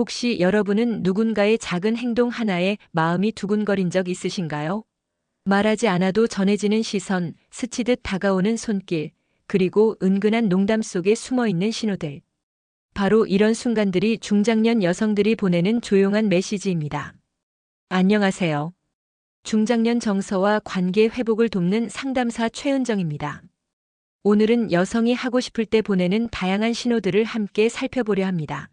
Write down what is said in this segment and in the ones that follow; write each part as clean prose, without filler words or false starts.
혹시 여러분은 누군가의 작은 행동 하나에 마음이 두근거린 적 있으신가요? 말하지 않아도 전해지는 시선, 스치듯 다가오는 손길, 그리고 은근한 농담 속에 숨어 있는 신호들. 바로 이런 순간들이 중장년 여성들이 보내는 조용한 메시지입니다. 안녕하세요. 중장년 정서와 관계 회복을 돕는 상담사 최은정입니다. 오늘은 여성이 하고 싶을 때 보내는 다양한 신호들을 함께 살펴보려 합니다.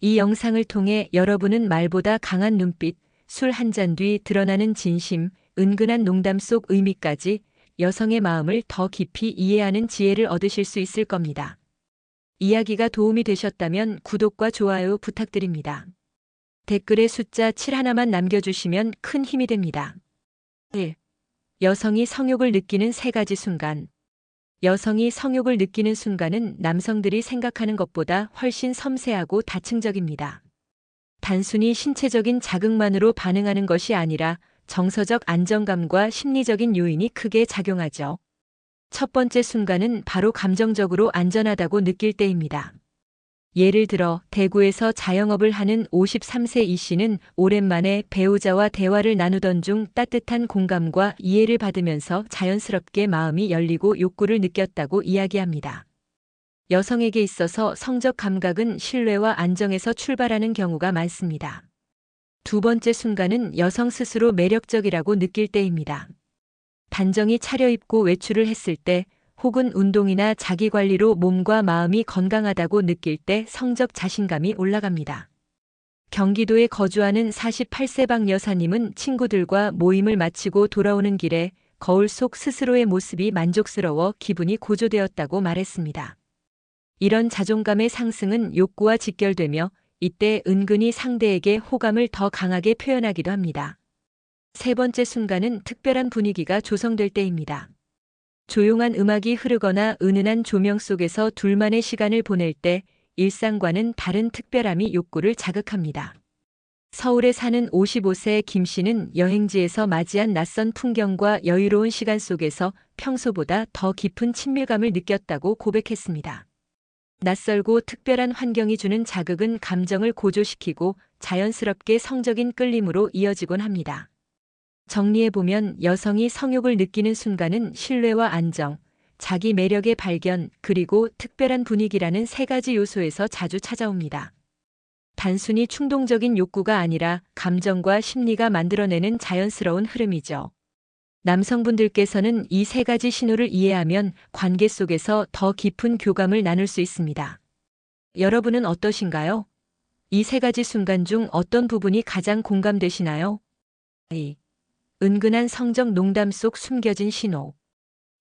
이 영상을 통해 여러분은 말보다 강한 눈빛, 술 한 잔 뒤 드러나는 진심, 은근한 농담 속 의미까지 여성의 마음을 더 깊이 이해하는 지혜를 얻으실 수 있을 겁니다. 이야기가 도움이 되셨다면 구독과 좋아요 부탁드립니다. 댓글에 숫자 7 하나만 남겨주시면 큰 힘이 됩니다. 1. 여성이 성욕을 느끼는 3가지 순간. 여성이 성욕을 느끼는 순간은 남성들이 생각하는 것보다 훨씬 섬세하고 다층적입니다. 단순히 신체적인 자극만으로 반응하는 것이 아니라 정서적 안정감과 심리적인 요인이 크게 작용하죠. 첫 번째 순간은 바로 감정적으로 안전하다고 느낄 때입니다. 예를 들어 대구에서 자영업을 하는 53세 이 씨는 오랜만에 배우자와 대화를 나누던 중 따뜻한 공감과 이해를 받으면서 자연스럽게 마음이 열리고 욕구를 느꼈다고 이야기합니다. 여성에게 있어서 성적 감각은 신뢰와 안정에서 출발하는 경우가 많습니다. 두 번째 순간은 여성 스스로 매력적이라고 느낄 때입니다. 단정히 차려입고 외출을 했을 때, 혹은 운동이나 자기관리로 몸과 마음이 건강하다고 느낄 때 성적 자신감이 올라갑니다. 경기도에 거주하는 48세 박 여사님은 친구들과 모임을 마치고 돌아오는 길에 거울 속 스스로의 모습이 만족스러워 기분이 고조되었다고 말했습니다. 이런 자존감의 상승은 욕구와 직결되며 이때 은근히 상대에게 호감을 더 강하게 표현하기도 합니다. 세 번째 순간은 특별한 분위기가 조성될 때입니다. 조용한 음악이 흐르거나 은은한 조명 속에서 둘만의 시간을 보낼 때 일상과는 다른 특별함이 욕구를 자극합니다. 서울에 사는 55세 김 씨는 여행지에서 맞이한 낯선 풍경과 여유로운 시간 속에서 평소보다 더 깊은 친밀감을 느꼈다고 고백했습니다. 낯설고 특별한 환경이 주는 자극은 감정을 고조시키고 자연스럽게 성적인 끌림으로 이어지곤 합니다. 정리해보면 여성이 성욕을 느끼는 순간은 신뢰와 안정, 자기 매력의 발견, 그리고 특별한 분위기라는 3가지 요소에서 자주 찾아옵니다. 단순히 충동적인 욕구가 아니라 감정과 심리가 만들어내는 자연스러운 흐름이죠. 남성분들께서는 이 3가지 신호를 이해하면 관계 속에서 더 깊은 교감을 나눌 수 있습니다. 여러분은 어떠신가요? 이 3가지 순간 중 어떤 부분이 가장 공감되시나요? 2. 은근한 성적 농담 속 숨겨진 신호.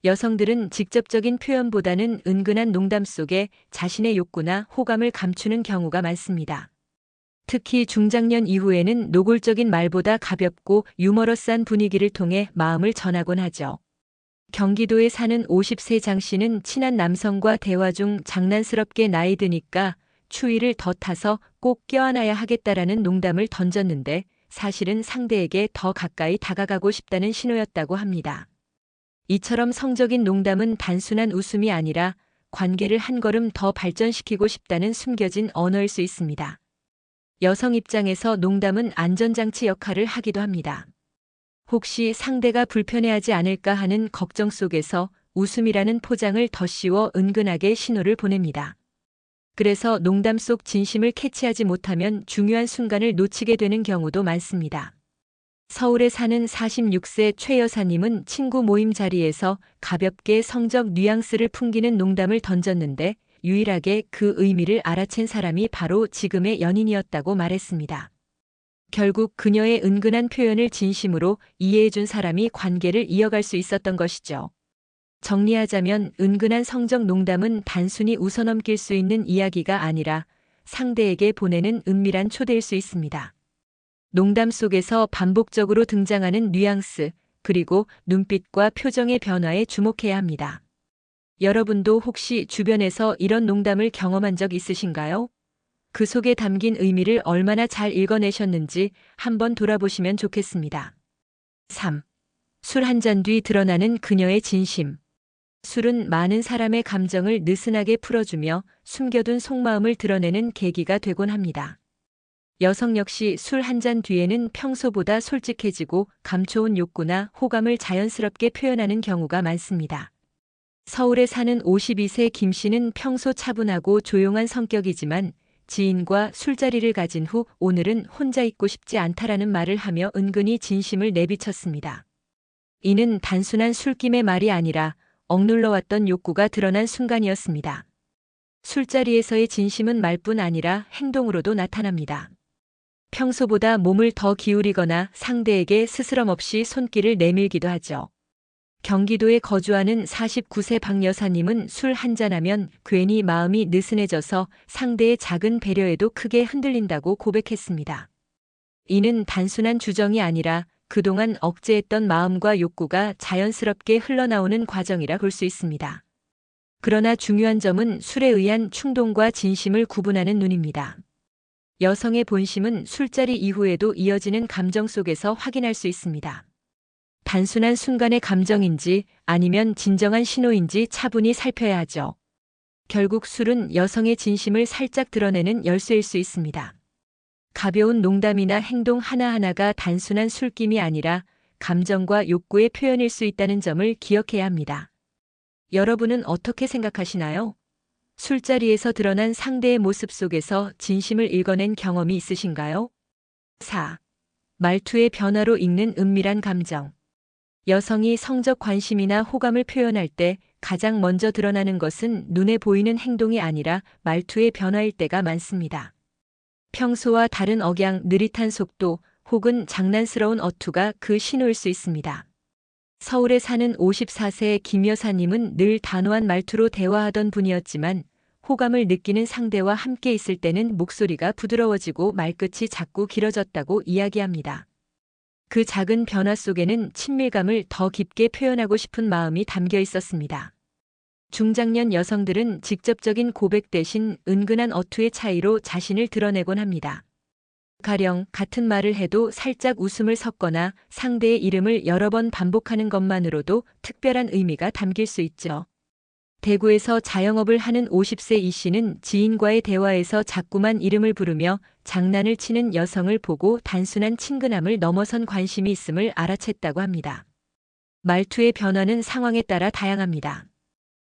여성들은 직접적인 표현보다는 은근한 농담 속에 자신의 욕구나 호감을 감추는 경우가 많습니다. 특히 중장년 이후에는 노골적인 말보다 가볍고 유머러스한 분위기를 통해 마음을 전하곤 하죠. 경기도에 사는 50세 장 씨는 친한 남성과 대화 중 장난스럽게 나이 드니까 추위를 더 타서 꼭 껴안아야 하겠다라는 농담을 던졌는데 사실은 상대에게 더 가까이 다가가고 싶다는 신호였다고 합니다. 이처럼 성적인 농담은 단순한 웃음이 아니라 관계를 한 걸음 더 발전시키고 싶다는 숨겨진 언어일 수 있습니다. 여성 입장에서 농담은 안전장치 역할을 하기도 합니다. 혹시 상대가 불편해하지 않을까 하는 걱정 속에서 웃음이라는 포장을 더 씌워 은근하게 신호를 보냅니다. 그래서 농담 속 진심을 캐치하지 못하면 중요한 순간을 놓치게 되는 경우도 많습니다. 서울에 사는 46세 최 여사님은 친구 모임 자리에서 가볍게 성적 뉘앙스를 풍기는 농담을 던졌는데 유일하게 그 의미를 알아챈 사람이 바로 지금의 연인이었다고 말했습니다. 결국 그녀의 은근한 표현을 진심으로 이해해준 사람이 관계를 이어갈 수 있었던 것이죠. 정리하자면 은근한 성적 농담은 단순히 웃어넘길 수 있는 이야기가 아니라 상대에게 보내는 은밀한 초대일 수 있습니다. 농담 속에서 반복적으로 등장하는 뉘앙스, 그리고 눈빛과 표정의 변화에 주목해야 합니다. 여러분도 혹시 주변에서 이런 농담을 경험한 적 있으신가요? 그 속에 담긴 의미를 얼마나 잘 읽어내셨는지 한번 돌아보시면 좋겠습니다. 3. 술 한 잔 뒤 드러나는 그녀의 진심. 술은 많은 사람의 감정을 느슨하게 풀어주며 숨겨둔 속마음을 드러내는 계기가 되곤 합니다. 여성 역시 술 한 잔 뒤에는 평소보다 솔직해지고 감춰온 욕구나 호감을 자연스럽게 표현하는 경우가 많습니다. 서울에 사는 52세 김 씨는 평소 차분하고 조용한 성격이지만 지인과 술자리를 가진 후 오늘은 혼자 있고 싶지 않다라는 말을 하며 은근히 진심을 내비쳤습니다. 이는 단순한 술김의 말이 아니라 억눌러왔던 욕구가 드러난 순간이었습니다. 술자리에서의 진심은 말뿐 아니라 행동으로도 나타납니다. 평소보다 몸을 더 기울이거나 상대에게 스스럼 없이 손길을 내밀기도 하죠. 경기도에 거주하는 49세 박 여사님은 술 한잔하면 괜히 마음이 느슨해져서 상대의 작은 배려에도 크게 흔들린다고 고백했습니다. 이는 단순한 주정이 아니라 그동안 억제했던 마음과 욕구가 자연스럽게 흘러나오는 과정이라 볼 수 있습니다. 그러나 중요한 점은 술에 의한 충동과 진심을 구분하는 눈입니다. 여성의 본심은 술자리 이후에도 이어지는 감정 속에서 확인할 수 있습니다. 단순한 순간의 감정인지 아니면 진정한 신호인지 차분히 살펴야 하죠. 결국 술은 여성의 진심을 살짝 드러내는 열쇠일 수 있습니다. 가벼운 농담이나 행동 하나하나가 단순한 술김이 아니라 감정과 욕구의 표현일 수 있다는 점을 기억해야 합니다. 여러분은 어떻게 생각하시나요? 술자리에서 드러난 상대의 모습 속에서 진심을 읽어낸 경험이 있으신가요? 4. 말투의 변화로 읽는 은밀한 감정. 여성이 성적 관심이나 호감을 표현할 때 가장 먼저 드러나는 것은 눈에 보이는 행동이 아니라 말투의 변화일 때가 많습니다. 평소와 다른 억양, 느릿한 속도 혹은 장난스러운 어투가 그 신호일 수 있습니다. 서울에 사는 54세 김 여사님은 늘 단호한 말투로 대화하던 분이었지만 호감을 느끼는 상대와 함께 있을 때는 목소리가 부드러워지고 말끝이 자꾸 길어졌다고 이야기합니다. 그 작은 변화 속에는 친밀감을 더 깊게 표현하고 싶은 마음이 담겨 있었습니다. 중장년 여성들은 직접적인 고백 대신 은근한 어투의 차이로 자신을 드러내곤 합니다. 가령 같은 말을 해도 살짝 웃음을 섞거나 상대의 이름을 여러 번 반복하는 것만으로도 특별한 의미가 담길 수 있죠. 대구에서 자영업을 하는 50세 이 씨는 지인과의 대화에서 자꾸만 이름을 부르며 장난을 치는 여성을 보고 단순한 친근함을 넘어선 관심이 있음을 알아챘다고 합니다. 말투의 변화는 상황에 따라 다양합니다.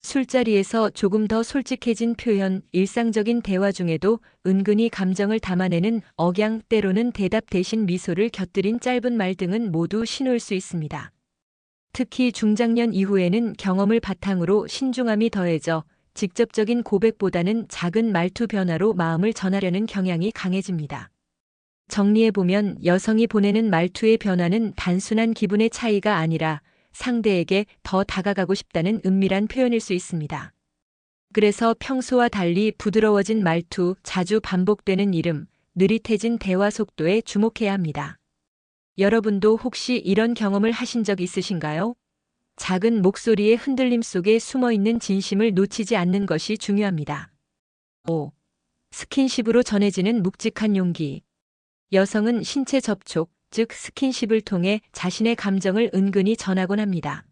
술자리에서 조금 더 솔직해진 표현, 일상적인 대화 중에도 은근히 감정을 담아내는 억양, 때로는 대답 대신 미소를 곁들인 짧은 말 등은 모두 신호일 수 있습니다. 특히 중장년 이후에는 경험을 바탕으로 신중함이 더해져 직접적인 고백보다는 작은 말투 변화로 마음을 전하려는 경향이 강해집니다. 정리해보면 여성이 보내는 말투의 변화는 단순한 기분의 차이가 아니라 상대에게 더 다가가고 싶다는 은밀한 표현일 수 있습니다. 그래서 평소와 달리 부드러워진 말투, 자주 반복되는 이름, 느릿해진 대화 속도에 주목해야 합니다. 여러분도 혹시 이런 경험을 하신 적 있으신가요? 작은 목소리의 흔들림 속에 숨어있는 진심을 놓치지 않는 것이 중요합니다. 5. 스킨십으로 전해지는 묵직한 용기. 여성은 신체 접촉, 즉 스킨십을 통해 자신의 감정을 은근히 전하곤 합니다.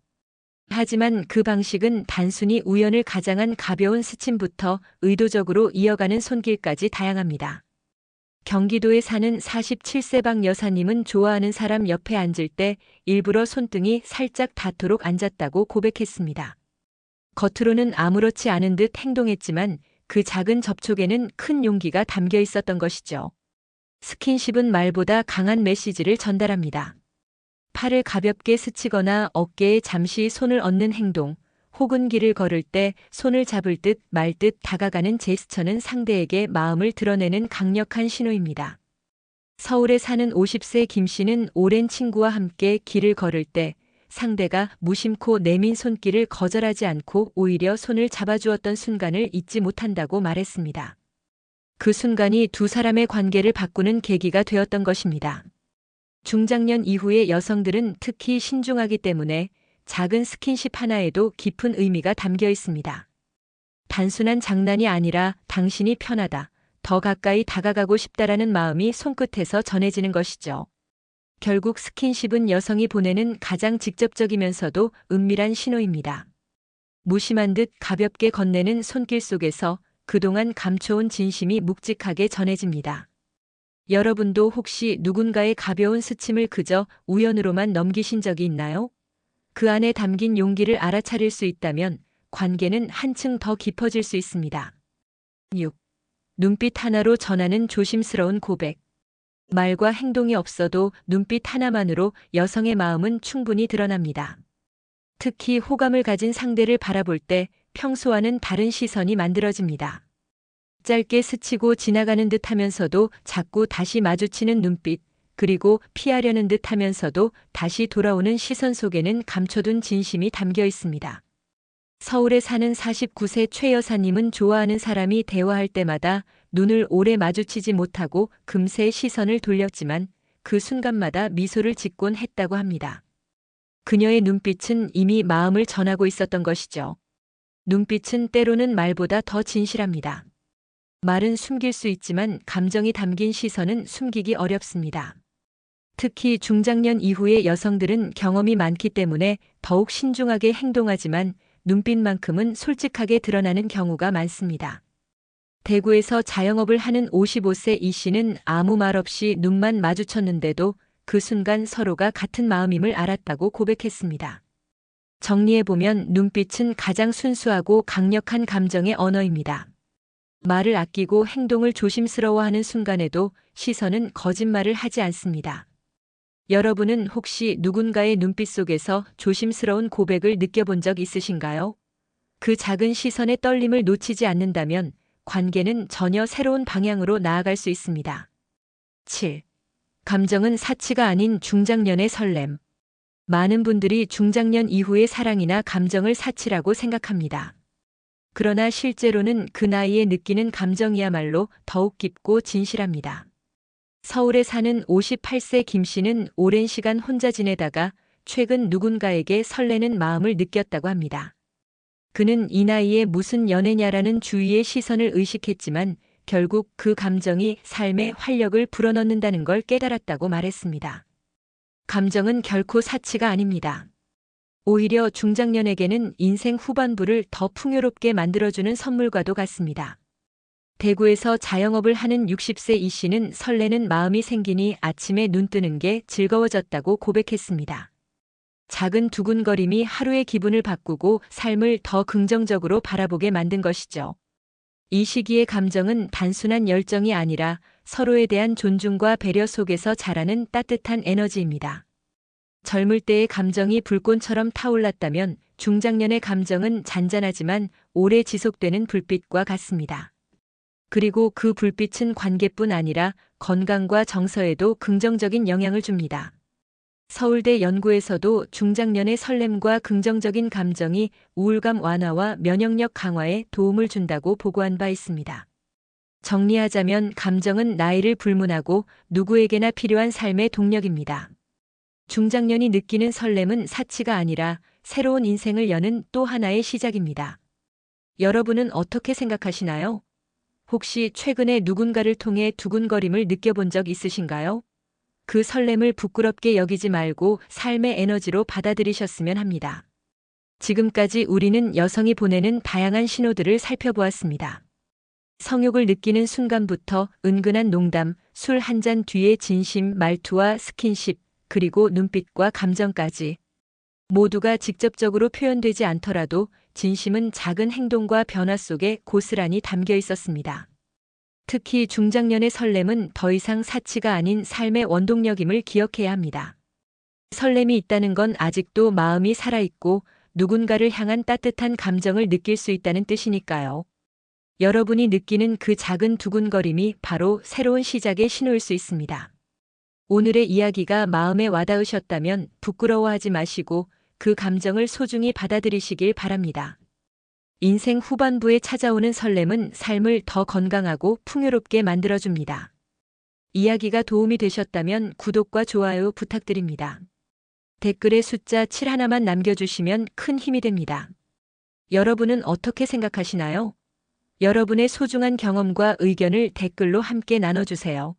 하지만 그 방식은 단순히 우연을 가장한 가벼운 스침부터 의도적으로 이어가는 손길까지 다양합니다. 경기도에 사는 47세 박 여사님은 좋아하는 사람 옆에 앉을 때 일부러 손등이 살짝 닿도록 앉았다고 고백했습니다. 겉으로는 아무렇지 않은 듯 행동했지만 그 작은 접촉에는 큰 용기가 담겨 있었던 것이죠. 스킨십은 말보다 강한 메시지를 전달합니다. 팔을 가볍게 스치거나 어깨에 잠시 손을 얹는 행동, 혹은 길을 걸을 때 손을 잡을 듯 말 듯 다가가는 제스처는 상대에게 마음을 드러내는 강력한 신호입니다. 서울에 사는 50세 김 씨는 오랜 친구와 함께 길을 걸을 때 상대가 무심코 내민 손길을 거절하지 않고 오히려 손을 잡아주었던 순간을 잊지 못한다고 말했습니다. 그 순간이 두 사람의 관계를 바꾸는 계기가 되었던 것입니다. 중장년 이후의 여성들은 특히 신중하기 때문에 작은 스킨십 하나에도 깊은 의미가 담겨 있습니다. 단순한 장난이 아니라 당신이 편하다, 더 가까이 다가가고 싶다라는 마음이 손끝에서 전해지는 것이죠. 결국 스킨십은 여성이 보내는 가장 직접적이면서도 은밀한 신호입니다. 무심한 듯 가볍게 건네는 손길 속에서 그동안 감춰온 진심이 묵직하게 전해집니다. 여러분도 혹시 누군가의 가벼운 스침을 그저 우연으로만 넘기신 적이 있나요? 그 안에 담긴 용기를 알아차릴 수 있다면 관계는 한층 더 깊어질 수 있습니다. 6. 눈빛 하나로 전하는 조심스러운 고백. 말과 행동이 없어도 눈빛 하나만으로 여성의 마음은 충분히 드러납니다. 특히 호감을 가진 상대를 바라볼 때 평소와는 다른 시선이 만들어집니다. 짧게 스치고 지나가는 듯 하면서도 자꾸 다시 마주치는 눈빛, 그리고 피하려는 듯 하면서도 다시 돌아오는 시선 속에는 감춰둔 진심이 담겨 있습니다. 서울에 사는 49세 최 여사님은 좋아하는 사람이 대화할 때마다 눈을 오래 마주치지 못하고 금세 시선을 돌렸지만 그 순간마다 미소를 짓곤 했다고 합니다. 그녀의 눈빛은 이미 마음을 전하고 있었던 것이죠. 눈빛은 때로는 말보다 더 진실합니다. 말은 숨길 수 있지만 감정이 담긴 시선은 숨기기 어렵습니다. 특히 중장년 이후의 여성들은 경험이 많기 때문에 더욱 신중하게 행동하지만 눈빛만큼은 솔직하게 드러나는 경우가 많습니다. 대구에서 자영업을 하는 55세 이 씨는 아무 말 없이 눈만 마주쳤는데도 그 순간 서로가 같은 마음임을 알았다고 고백했습니다. 정리해보면 눈빛은 가장 순수하고 강력한 감정의 언어입니다. 말을 아끼고 행동을 조심스러워하는 순간에도 시선은 거짓말을 하지 않습니다. 여러분은 혹시 누군가의 눈빛 속에서 조심스러운 고백을 느껴본 적 있으신가요? 그 작은 시선의 떨림을 놓치지 않는다면 관계는 전혀 새로운 방향으로 나아갈 수 있습니다. 7. 감정은 사치가 아닌 중장년의 설렘. 많은 분들이 중장년 이후의 사랑이나 감정을 사치라고 생각합니다. 그러나 실제로는 그 나이에 느끼는 감정이야말로 더욱 깊고 진실합니다. 서울에 사는 58세 김 씨는 오랜 시간 혼자 지내다가 최근 누군가에게 설레는 마음을 느꼈다고 합니다. 그는 이 나이에 무슨 연애냐라는 주위의 시선을 의식했지만 결국 그 감정이 삶에 활력을 불어넣는다는 걸 깨달았다고 말했습니다. 감정은 결코 사치가 아닙니다. 오히려 중장년에게는 인생 후반부를 더 풍요롭게 만들어주는 선물과도 같습니다. 대구에서 자영업을 하는 60세 이 씨는 설레는 마음이 생기니 아침에 눈 뜨는 게 즐거워졌다고 고백했습니다. 작은 두근거림이 하루의 기분을 바꾸고 삶을 더 긍정적으로 바라보게 만든 것이죠. 이 시기의 감정은 단순한 열정이 아니라 서로에 대한 존중과 배려 속에서 자라는 따뜻한 에너지입니다. 젊을 때의 감정이 불꽃처럼 타올랐다면 중장년의 감정은 잔잔하지만 오래 지속되는 불빛과 같습니다. 그리고 그 불빛은 관계뿐 아니라 건강과 정서에도 긍정적인 영향을 줍니다. 서울대 연구에서도 중장년의 설렘과 긍정적인 감정이 우울감 완화와 면역력 강화에 도움을 준다고 보고한 바 있습니다. 정리하자면 감정은 나이를 불문하고 누구에게나 필요한 삶의 동력입니다. 중장년이 느끼는 설렘은 사치가 아니라 새로운 인생을 여는 또 하나의 시작입니다. 여러분은 어떻게 생각하시나요? 혹시 최근에 누군가를 통해 두근거림을 느껴본 적 있으신가요? 그 설렘을 부끄럽게 여기지 말고 삶의 에너지로 받아들이셨으면 합니다. 지금까지 우리는 여성이 보내는 다양한 신호들을 살펴보았습니다. 성욕을 느끼는 순간부터 은근한 농담, 술 한 잔 뒤의 진심, 말투와 스킨십, 그리고 눈빛과 감정까지. 모두가 직접적으로 표현되지 않더라도 진심은 작은 행동과 변화 속에 고스란히 담겨 있었습니다. 특히 중장년의 설렘은 더 이상 사치가 아닌 삶의 원동력임을 기억해야 합니다. 설렘이 있다는 건 아직도 마음이 살아있고 누군가를 향한 따뜻한 감정을 느낄 수 있다는 뜻이니까요. 여러분이 느끼는 그 작은 두근거림이 바로 새로운 시작의 신호일 수 있습니다. 오늘의 이야기가 마음에 와닿으셨다면 부끄러워하지 마시고 그 감정을 소중히 받아들이시길 바랍니다. 인생 후반부에 찾아오는 설렘은 삶을 더 건강하고 풍요롭게 만들어줍니다. 이야기가 도움이 되셨다면 구독과 좋아요 부탁드립니다. 댓글에 숫자 7 하나만 남겨주시면 큰 힘이 됩니다. 여러분은 어떻게 생각하시나요? 여러분의 소중한 경험과 의견을 댓글로 함께 나눠주세요.